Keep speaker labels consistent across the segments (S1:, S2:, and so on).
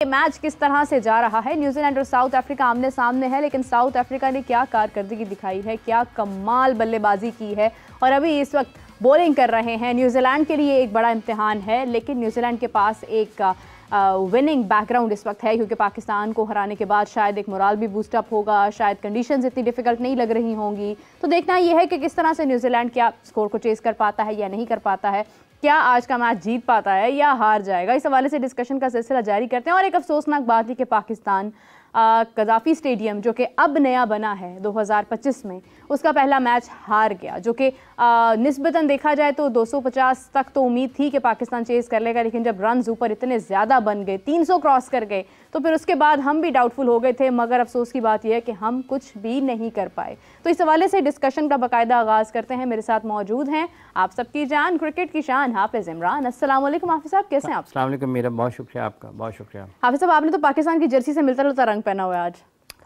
S1: Match किस तरह से जा रहा है। न्यूजीलैंड और साउथ अफ्रीका आमने सामने है, लेकिन साउथ अफ्रीका ने क्या कारकर्दगी दिखाई है, क्या कमाल बल्लेबाजी की है और अभी इस वक्त बॉलिंग कर रहे हैं। न्यूजीलैंड के लिए एक बड़ा इम्तिहान है, लेकिन न्यूजीलैंड के पास एक विनिंग बैकग्राउंड इस वक्त है, क्योंकि पाकिस्तान को हराने के बाद शायद एक मोराल भी बूस्ट अप होगा, शायद कंडीशंस इतनी डिफिकल्ट नहीं लग रही होंगी। तो देखना यह है कि किस तरह से न्यूजीलैंड क्या स्कोर को चेस कर पाता है या नहीं कर पाता है, क्या आज का मैच जीत पाता है या हार जाएगा। इस हवाले से डिस्कशन का सिलसिला जारी करते हैं। और एक अफसोसनाक बात है कि पाकिस्तान कज़ाफ़ी स्टेडियम जो कि अब नया बना है 2025 में, उसका पहला मैच हार गया, जो कि निस्बतन देखा जाए तो 250 तक तो उम्मीद थी कि पाकिस्तान चेज़ कर लेगा, लेकिन जब रन्स ऊपर इतने ज़्यादा बन गए, 300 क्रॉस कर गए, तो फिर उसके बाद हम भी डाउटफुल हो गए थे। मगर अफसोस की बात यह है कि हम कुछ भी नहीं कर पाए। तो इस हवाले से डिस्कशन का बाकायदा आगाज़ करते हैं। मेरे साथ मौजूद हैं आप सबकी जान, क्रिकेट की शान, हाफिज़ इमरान। अस्सलाम वालेकुम हाफिज़ साहब, कैसे हैं आप?
S2: अस्सलाम वालेकुम मेरा बहुत शुक्रिया, आपका बहुत शुक्रिया।
S1: हाफिज़ साहब, आपने तो पाकिस्तान की जर्सी से मिलता जुलता रंग पहना हुआ है आज,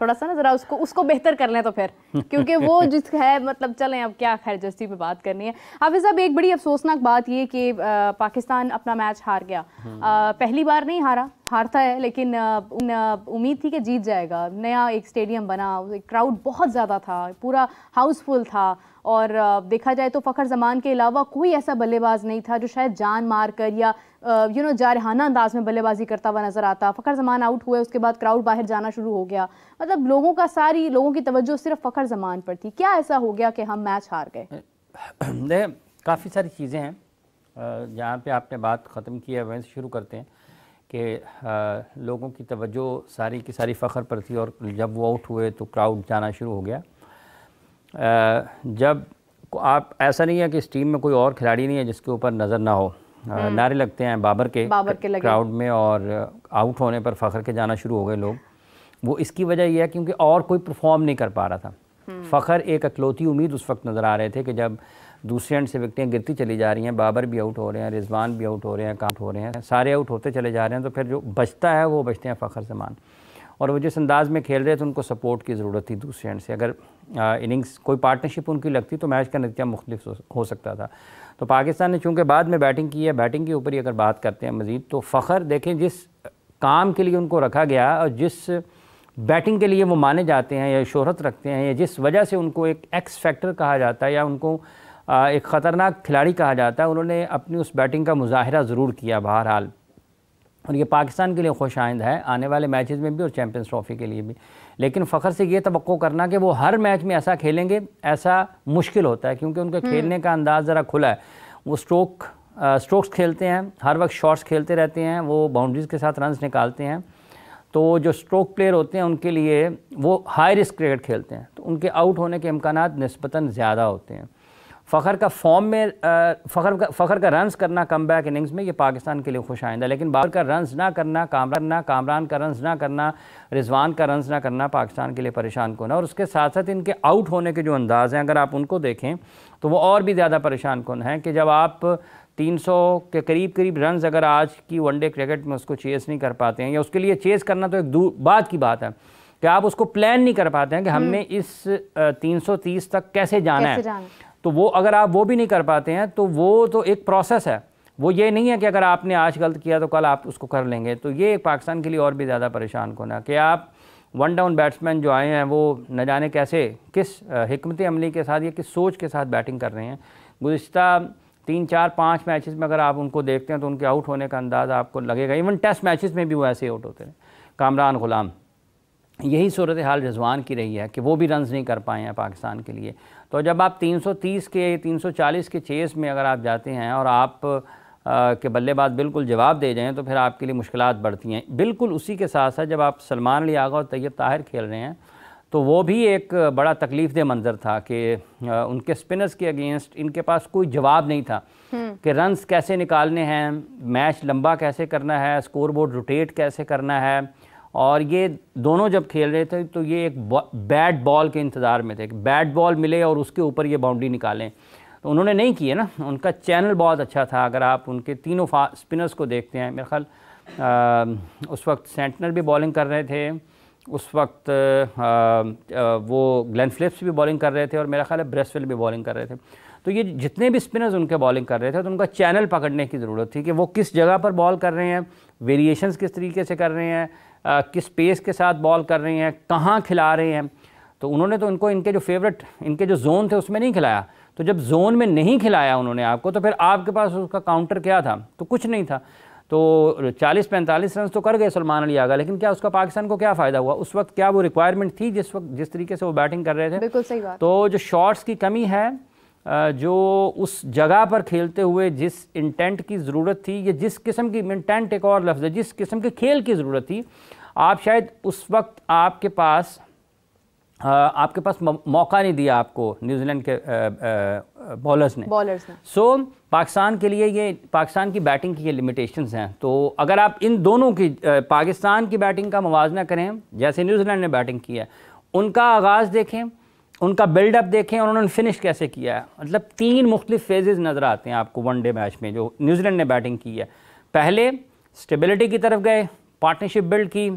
S1: थोड़ा सा ना ज़रा उसको बेहतर कर लें तो फिर, क्योंकि वो जिस है मतलब चलें, अब क्या खैर जर्सी पे बात करनी है। हाफिज़ साहब, एक बड़ी अफसोसनाक बात ये कि पाकिस्तान अपना मैच हार गया। पहली बार नहीं हारता है, लेकिन उम्मीद थी कि जीत जाएगा। नया एक स्टेडियम बना, क्राउड बहुत ज़्यादा था, पूरा हाउसफुल था, और देखा जाए तो फ़खर जमान के अलावा कोई ऐसा बल्लेबाज नहीं था जो शायद जान मार कर या जारहाना अंदाज में बल्लेबाजी करता हुआ नजर आता। फ़खर जमान आउट हुए, उसके बाद क्राउड बाहर जाना शुरू हो गया, मतलब लोगों की तवज्जो सिर्फ फ़खर जमान पर थी। क्या ऐसा हो गया कि हम मैच हार गए?
S2: काफ़ी सारी चीज़ें हैं, जहाँ पे आपने बात ख़त्म की है वहीं से शुरू करते हैं कि लोगों की तवज्जो सारी की सारी फ़खर पर थी, और जब वो आउट हुए तो क्राउड जाना शुरू हो गया। जब आप, ऐसा नहीं है कि इस टीम में कोई और खिलाड़ी नहीं है जिसके ऊपर नज़र ना हो। नारे लगते हैं बाबर के क्राउड में, और आउट होने पर फ़खर के जाना शुरू हो गए लोग। वो इसकी वजह यह है क्योंकि और कोई परफॉर्म नहीं कर पा रहा था। फ़खर एक अकलौती उम्मीद उस वक्त नज़र आ रहे थे कि जब दूसरे एंड से विकेटें गिरती चली जा रही हैं, बाबर भी आउट हो रहे हैं, रिजवान भी आउट हो रहे हैं, आउट हो रहे हैं, सारे आउट होते चले जा रहे हैं, तो फिर जो बचता है वो बचते हैं फ़खर जमान। और वो जिस अंदाज में खेल रहे थे उनको सपोर्ट की ज़रूरत थी दूसरे एंड से। अगर इनिंग्स कोई पार्टनरशिप उनकी लगती तो मैच का नतीजा मुख्तलिफ हो सकता था। तो पाकिस्तान ने चूँकि बाद में बैटिंग की है, बैटिंग के ऊपर ही अगर बात करते हैं मज़ीद, तो फ़खर देखें जिस काम के लिए उनको रखा गया और जिस बैटिंग के लिए वो माने जाते हैं या शोहरत रखते हैं, या जिस वजह से उनको एक एक्स फैक्टर कहा जाता है या उनको एक ख़तरनाक खिलाड़ी कहा जाता है, उन्होंने अपनी उस बैटिंग का मुजाहिरा ज़रूर किया बहरहाल। और ये पाकिस्तान के लिए खुश आइंद है आने वाले मैचेस में भी और चैम्पियंस ट्रॉफ़ी के लिए भी। लेकिन फ़खर से ये तवक्को करना कि वो हर मैच में ऐसा खेलेंगे, ऐसा मुश्किल होता है, क्योंकि उनके खेलने का अंदाज़ ज़रा खुला है। वो स्ट्रोक्स खेलते हैं, हर वक्त शॉट्स खेलते रहते हैं, वो बाउंड्रीज़ के साथ रन्स निकालते हैं। तो जो स्ट्रोक प्लेयर होते हैं उनके लिए वो हाई रिस्क क्रिकेट खेलते हैं, तो उनके आउट होने के इम्कानात निस्बतन ज़्यादा होते हैं। फ़खर का फॉर्म में फ़खर का रन्स करना कम बैक इनिंग्स में, ये पाकिस्तान के लिए खुश आइंदा। लेकिन बाबर का रन्स ना करना, कामरान का रन्स ना करना, रिजवान का रन्स ना करना पाकिस्तान के लिए परेशान कौन है। और उसके साथ साथ इनके आउट होने के जो अंदाज़ हैं, अगर आप उनको देखें तो वो और भी ज़्यादा परेशान कौन है कि जब आप 300 के करीब रन्स अगर आज की वनडे क्रिकेट में उसको चेज़ नहीं कर पाते हैं, या उसके लिए चेज़ करना तो एक बात की बात है कि आप उसको प्लान नहीं कर पाते हैं कि हमने इस 330 तक कैसे जाना है, तो वो अगर आप वो भी नहीं कर पाते हैं तो वो तो एक प्रोसेस है। वो ये नहीं है कि अगर आपने आज गलत किया तो कल आप उसको कर लेंगे। तो ये पाकिस्तान के लिए और भी ज़्यादा परेशान कौन है कि आप वन डाउन बैट्समैन जो आए हैं वो न जाने कैसे, किस हिकमत अमली के साथ या किस सोच के साथ बैटिंग कर रहे हैं। गुज़िश्ता 3, 4, 5 मैचेस में अगर आप उनको देखते हैं तो उनके आउट होने का अंदाज़ आपको लगेगा। इवन टेस्ट मैचेस में भी वो ऐसे आउट होते हैं। कामरान गुलाम, यही सूरत हाल रिजवान की रही है कि वो भी रन्स नहीं कर पाए हैं पाकिस्तान के लिए। तो जब आप 330 के 340 के चेस में अगर आप जाते हैं और आप के बल्लेबाज बिल्कुल जवाब दे जाएँ तो फिर आपके लिए मुश्किलात बढ़ती हैं। बिल्कुल उसी के साथ साथ जब आप सलमान अली आगा और तैयब ताहिर खेल रहे हैं तो वो भी एक बड़ा तकलीफ़ दह मंज़र था कि उनके स्पिनर्स के अगेंस्ट इनके पास कोई जवाब नहीं था कि रन्स कैसे निकालने हैं, मैच लंबा कैसे करना है, स्कोर बोर्ड रोटेट कैसे करना है। और ये दोनों जब खेल रहे थे तो ये एक बैट बॉल के इंतज़ार में थे कि बैट बॉल मिले और उसके ऊपर ये बाउंड्री निकालें, तो उन्होंने नहीं किए ना। उनका चैनल बहुत अच्छा था। अगर आप उनके तीनों स्पिनर्स को देखते हैं, मेरे ख्याल उस वक्त सेंटनर भी बॉलिंग कर रहे थे, उस वक्त वो ग्लेन फिलिप्स भी बॉलिंग कर रहे थे, और मेरा ख्याल है ब्रेसवेल भी बॉलिंग कर रहे थे। तो ये जितने भी स्पिनर्स उनके बॉलिंग कर रहे थे तो उनका चैनल पकड़ने की ज़रूरत थी कि वो किस जगह पर बॉल कर रहे हैं, वेरिएशंस किस तरीके से कर रहे हैं, किस पेस के साथ बॉल कर रहे हैं, कहाँ खिला रहे हैं। तो उन्होंने तो इनको इनके जो फेवरेट इनके जो जोन थे उसमें नहीं खिलाया। तो जब जोन में नहीं खिलाया उन्होंने आपको, तो फिर आपके पास उसका काउंटर क्या था? तो कुछ नहीं था। तो 40-45 रन तो कर गए सलमान अली आगा, लेकिन क्या उसका पाकिस्तान को क्या फ़ायदा हुआ? उस वक्त क्या वो रिक्वायरमेंट थी जिस वक्त जिस तरीके से वो बैटिंग कर रहे थे?
S1: बिल्कुल सही बात।
S2: तो जो शॉट्स की कमी है, जो उस जगह पर खेलते हुए जिस इंटेंट की ज़रूरत थी, या जिस किस्म की इंटेंट एक और लफ्ज़ है, जिस किस्म के खेल की ज़रूरत थी, आप शायद उस वक्त आपके पास मौका नहीं दिया आपको न्यूजीलैंड के बॉलर्स ने। सो पाकिस्तान के लिए ये पाकिस्तान की बैटिंग की ये लिमिटेशंस हैं। तो अगर आप इन दोनों की पाकिस्तान की बैटिंग का मुवाजना करें, जैसे न्यूजीलैंड ने बैटिंग की है, उनका आगाज़ देखें, उनका बिल्डअप देखें और उन्होंने फिनिश कैसे किया है। मतलब 3 मुख्तलिफ फेजेस नज़र आते हैं आपको वनडे मैच में जो न्यूजीलैंड ने बैटिंग की है। पहले स्टेबिलिटी की तरफ गए, पार्टनरशिप बिल्ड की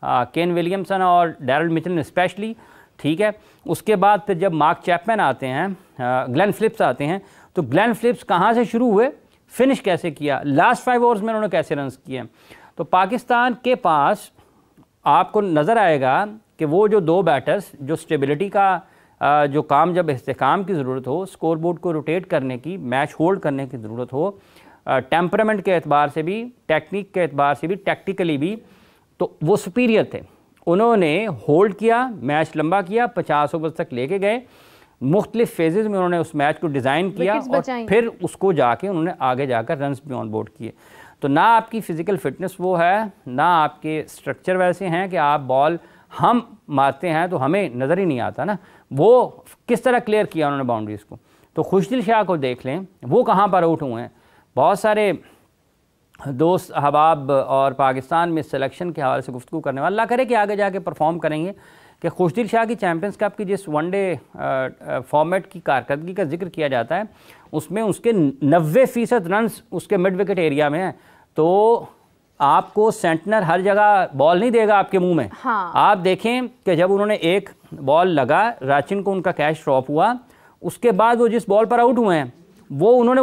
S2: केन विलियमसन और डैरल मिचेल ने स्पेशली, ठीक है। उसके बाद फिर जब मार्क चैपमैन आते हैं, ग्लेन फिलिप्स आते हैं, तो ग्लेन फिलिप्स कहाँ से शुरू हुए, फिनिश कैसे किया, लास्ट 5 ओवर्स में उन्होंने कैसे रन्स किए। तो पाकिस्तान के पास आपको नज़र आएगा कि वो जो 2 बैटर्स जो स्टेबिलिटी का जो काम, जब इस्तेकाम की ज़रूरत हो, स्कोर बोर्ड को रोटेट करने की, मैच होल्ड करने की ज़रूरत हो, टेम्परामेंट के एतबार से भी, टेक्निक के एतबार से भी, टैक्टिकली भी, तो वो सुपीरियर थे। उन्होंने होल्ड किया, मैच लंबा किया, 50 ओवर तक लेके गए, मुख्तलिफ फेजेज़ में उन्होंने उस मैच को डिज़ाइन किया और फिर उसको जाके उन्होंने आगे जाकर रन्स भी ऑन बोर्ड किए। तो ना आपकी फ़िज़िकल फ़िटनेस वो है, ना आपके स्ट्रक्चर वैसे हैं कि आप बॉल हम मारते हैं तो हमें नज़र ही नहीं आता ना, वो किस तरह क्लियर किया उन्होंने बाउंड्रीज़ को। तो खुशदिल शाह को देख लें, वो कहाँ पर आउट हुए हैं। बहुत सारे दोस्त अहबाब और पाकिस्तान में सिलेक्शन के हवाले से गुफ्तगू करने वाला, अल्लाह करे कि आगे जाके परफॉर्म करेंगे, कि खुशदिल शाह की चैम्पियंस कप की जिस वनडे फॉर्मेट की कारकर्दगी का जिक्र किया जाता है, उसमें उसके 90% रन्स उसके मिड विकेट एरिया में हैं। तो आपको सेंटनर हर जगह बॉल नहीं देगा आपके मुंह में।
S1: हाँ।
S2: आप देखें कि जब उन्होंने एक बॉल लगा, राचिन को उनका कैच ड्रॉप हुआ, उसके बाद वो जिस बॉल पर आउट हुए हैं वो उन्होंने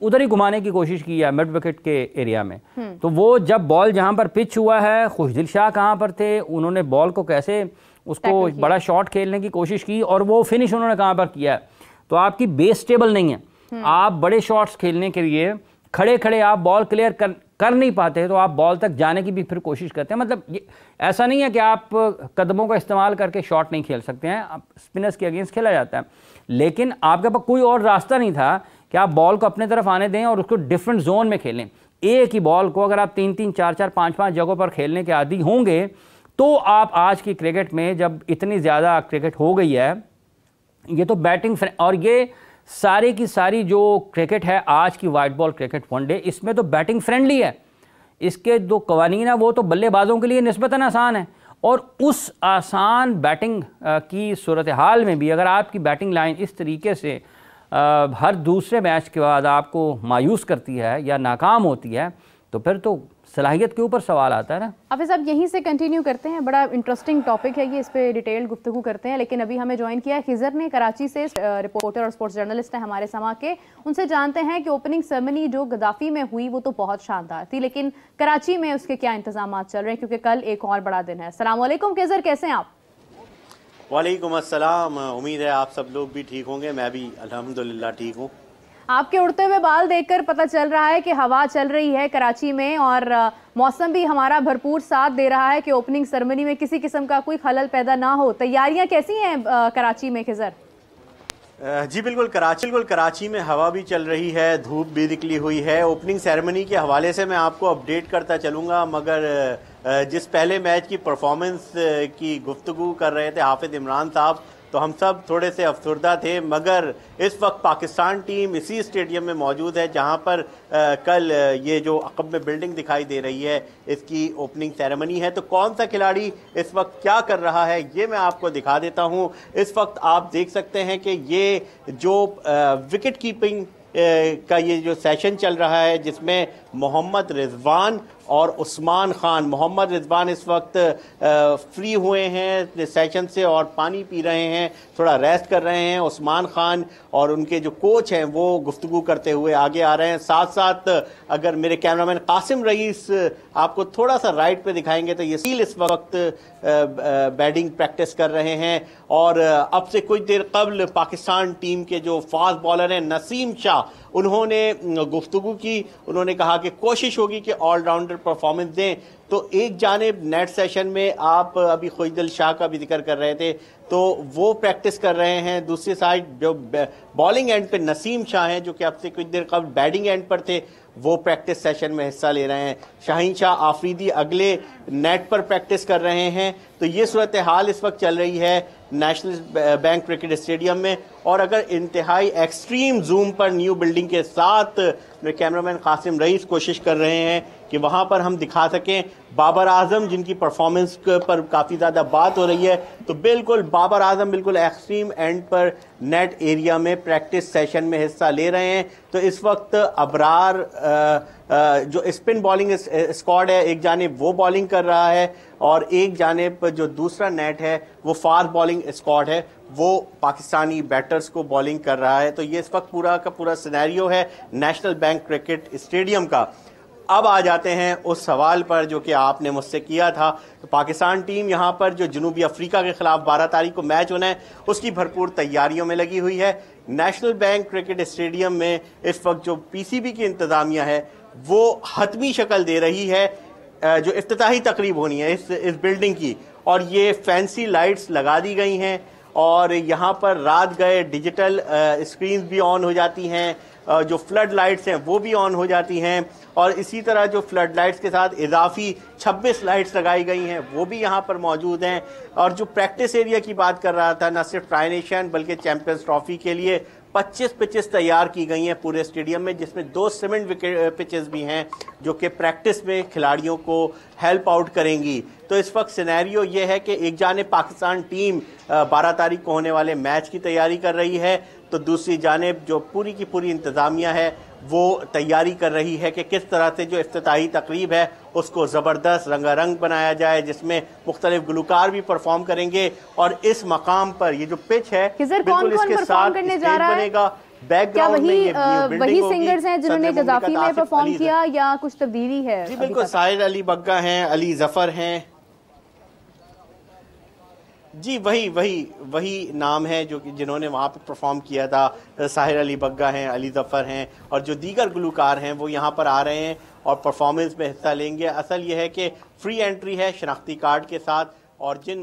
S2: उधर ही घुमाने की कोशिश की है मिड विकेट के एरिया में। तो वो जब बॉल जहां पर पिच हुआ है, खुशदिल शाह कहां पर थे, उन्होंने बॉल को कैसे उसको बड़ा शॉट खेलने की कोशिश की और वो फिनिश उन्होंने कहां पर किया है। तो आपकी बेस स्टेबल नहीं है। आप बड़े शॉट्स खेलने के लिए खड़े खड़े आप बॉल क्लियर कर नहीं पाते, तो आप बॉल तक जाने की भी फिर कोशिश करते हैं। मतलब ये ऐसा नहीं है कि आप कदमों का इस्तेमाल करके शॉट नहीं खेल सकते हैं, आप स्पिनर्स के अगेंस्ट खेला जाता है, लेकिन आपके पास कोई और रास्ता नहीं था कि आप बॉल को अपने तरफ आने दें और उसको डिफरेंट जोन में खेलें। एक ही बॉल को अगर आप 3-3, 4-4, 5-5 जगहों पर खेलने के आदी होंगे, तो आप आज की क्रिकेट में जब इतनी ज़्यादा क्रिकेट हो गई है, ये तो बैटिंग और ये सारी की सारी जो क्रिकेट है आज की वाइट बॉल क्रिकेट वनडे, इसमें तो बैटिंग फ्रेंडली है। इसके जो कवानीन है वो तो बल्लेबाजों के लिए निस्बतन आसान है, और उस आसान बैटिंग की सूरत हाल में भी अगर आपकी बैटिंग लाइन इस तरीके से हर दूसरे मैच के बाद आपको मायूस करती है या नाकाम होती है, तो फिर तो सलाहियत के ऊपर सवाल आता है ना।
S1: हाफिज़ साहब यहीं से कंटिन्यू करते हैं, बड़ा इंटरेस्टिंग टॉपिक है ये, इस पे डिटेल गुफ्तगू करते हैं, लेकिन अभी हमें ज्वाइन किया है खिजर ने, कराची से रिपोर्टर और स्पोर्ट्स जर्नलिस्ट हैं हमारे समा के। उनसे जानते हैं कि ओपनिंग सेरेमनी जो गद्दाफी में हुई वो तो बहुत शानदार थी, लेकिन कराची में उसके क्या इंतजाम चल रहे हैं, क्योंकि कल एक और बड़ा दिन है। अस्सलाम वालेकुम खिजर, कैसे हैं आप?
S3: वालेकुम अस्सलाम, उम्मीद है आप सब लोग भी ठीक होंगे, मैं भी अल्हम्दुलिल्लाह ठीक हूँ।
S1: आपके उड़ते हुए बाल देखकर पता चल रहा है कि हवा चल रही है कराची में और मौसम भी हमारा भरपूर साथ दे रहा है कि ओपनिंग सेरेमनी में किसी किस्म का कोई खलल पैदा ना हो। तैयारियां कैसी हैं कराची में खिजर?
S3: जी बिल्कुल, कराची में हवा भी चल रही है, धूप भी निकली हुई है। ओपनिंग सेरेमनी के हवाले से मैं आपको अपडेट करता चलूँगा, मगर जिस पहले मैच की परफॉर्मेंस की गुफ्तगू कर रहे थे हाफिज़ इमरान साहब, तो हम सब थोड़े से अफसरदा थे, मगर इस वक्त पाकिस्तान टीम इसी स्टेडियम में मौजूद है जहां पर कल ये जो अक़ब में बिल्डिंग दिखाई दे रही है इसकी ओपनिंग सेरेमनी है। तो कौन सा खिलाड़ी इस वक्त क्या कर रहा है ये मैं आपको दिखा देता हूं। इस वक्त आप देख सकते हैं कि ये जो विकेट कीपिंग का ये जो सेशन चल रहा है, जिसमें मोहम्मद रिजवान और उस्मान खान। मोहम्मद रिजवान इस वक्त फ्री हुए हैं सेशन से और पानी पी रहे हैं, थोड़ा रेस्ट कर रहे हैं। उस्मान खान और उनके जो कोच हैं वो गुफ्तगू करते हुए आगे आ रहे हैं। साथ साथ अगर मेरे कैमरामैन कासिम रईस आपको थोड़ा सा राइट पे दिखाएंगे तो ये सील इस वक्त बैटिंग प्रैक्टिस कर रहे हैं। और अब से कुछ देर कबल पाकिस्तान टीम के जो फास्ट बॉलर हैं नसीम शाह, उन्होंने गुफ्तगू की। उन्होंने कहा कि कोशिश होगी कि ऑलराउंडर परफॉर्मेंस दें। तो एक जानिब नेट सेशन में आप अभी खुशदिल शाह का भी जिक्र कर रहे थे, तो वो प्रैक्टिस कर रहे हैं। दूसरी साइड जो बॉलिंग एंड पे नसीम शाह हैं, जो कि अब से कुछ देर कबल बैटिंग एंड पर थे, वो प्रैक्टिस सेशन में हिस्सा ले रहे हैं। शाहीन शाह आफरीदी अगले नेट पर प्रैक्टिस कर रहे हैं। तो ये सूरत हाल इस वक्त चल रही है नेशनल बैंक क्रिकेट स्टेडियम में। और अगर इंतहाई एक्सट्रीम जूम पर न्यू बिल्डिंग के साथ मेरे कैमरामैन कासिम रईस कोशिश कर रहे हैं कि वहाँ पर हम दिखा सकें बाबर आजम, जिनकी परफॉर्मेंस पर काफ़ी ज़्यादा बात हो रही है, तो बिल्कुल बाबर आजम बिल्कुल एक्सट्रीम एंड पर नेट एरिया में प्रैक्टिस सेशन में हिस्सा ले रहे हैं। तो इस वक्त अबरार जो स्पिन बॉलिंग स्क्वाड है, एक जानिब वो बॉलिंग कर रहा है और एक जानिब जो दूसरा नेट है वो फास्ट बॉलिंग स्क्वाड है, वो पाकिस्तानी बैटर्स को बॉलिंग कर रहा है। तो ये इस वक्त पूरा का पूरा सिनेरियो है नेशनल बैंक क्रिकेट स्टेडियम का। अब आ जाते हैं उस सवाल पर जो कि आपने मुझसे किया था। तो पाकिस्तान टीम यहाँ पर जो जनूबी अफ्रीका के खिलाफ 12 तारीख को मैच होना है, उसकी भरपूर तैयारियों में लगी हुई है। नेशनल बैंक क्रिकेट स्टेडियम में इस वक्त जो पीसीबी की इंतज़ामिया है वो हतमी शक्ल दे रही है जो इफ्तिताही तकरीब होनी है इस बिल्डिंग की, और ये फैंसी लाइट्स लगा दी गई हैं और यहाँ पर रात गए डिजिटल स्क्रीन्स भी ऑन हो जाती हैं, जो फ्लड लाइट्स हैं वो भी ऑन हो जाती हैं, और इसी तरह जो फ्लड लाइट्स के साथ इजाफी 26 लाइट्स लगाई गई हैं वो भी यहाँ पर मौजूद हैं। और जो प्रैक्टिस एरिया की बात कर रहा था, न सिर्फ ट्राई नेशन बल्कि चैंपियंस ट्रॉफी के लिए 25 पिचेस तैयार की गई हैं पूरे स्टेडियम में, जिसमें 2 सीमेंट विकेट पिचेस भी हैं जो कि प्रैक्टिस में खिलाड़ियों को हेल्प आउट करेंगी। तो इस वक्त सिनेरियो ये है कि एक जानिब पाकिस्तान टीम 12 तारीख को होने वाले मैच की तैयारी कर रही है, तो दूसरी जानिब जो पूरी की पूरी इंतज़ामिया है वो तैयारी कर रही है कि किस तरह से जो इफ्तिताही तकरीब है उसको ज़बरदस्त रंगारंग बनाया जाए, जिसमें मुख्तलिफ गुलकार भी परफॉर्म करेंगे। और इस मकाम पर ये जो पिच है बिल्कुल इसके साथ बनेगा। बैकग्राउंड में ये
S1: वही सिंगर्स हैं जिन्होंने गजाफी में परफॉर्म किया या कुछ तब्दीली है?
S3: जी बिल्कुल, साहिर अली बग्गा हैं, अली जफर हैं। जी वही नाम है जो कि जिन्होंने वहाँ पे परफॉर्म किया था। साहिर अली बग्गा हैं, अली जफ़र हैं और जो दीगर गुलकार हैं वो यहाँ पर आ रहे हैं और परफॉर्मेंस में हिस्सा लेंगे। असल ये है कि फ्री एंट्री है शनाख्ती कार्ड के साथ, और जिन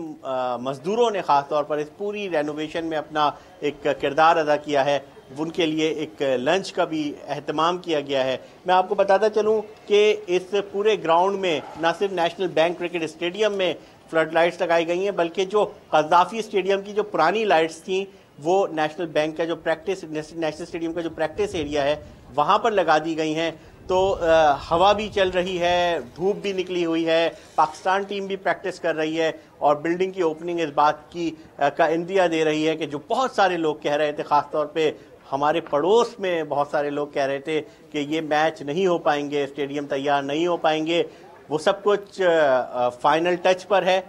S3: मज़दूरों ने ख़ास तौर पर इस पूरी रेनोवेशन में अपना एक किरदार अदा किया है उनके लिए एक लंच का भी एहतमाम किया गया है। मैं आपको बताता चलूँ कि इस पूरे ग्राउंड में न सिर्फ नेशनल बैंक क्रिकेट स्टेडियम में फ्लड लाइट्स लगाई गई हैं, बल्कि जो कज़ाफ़ी स्टेडियम की जो पुरानी लाइट्स थी वो नेशनल बैंक का जो नेशनल स्टेडियम का जो प्रैक्टिस एरिया है वहाँ पर लगा दी गई हैं। तो हवा भी चल रही है, धूप भी निकली हुई है, पाकिस्तान टीम भी प्रैक्टिस कर रही है और बिल्डिंग की ओपनिंग इस बात की का इंदिया दे रही है कि जो बहुत सारे लोग कह रहे थे, ख़ासतौर पे हमारे पड़ोस में बहुत सारे लोग कह रहे थे कि ये मैच नहीं हो पाएंगे, स्टेडियम तैयार नहीं हो पाएंगे, वो सब कुछ फाइनल टच पर है।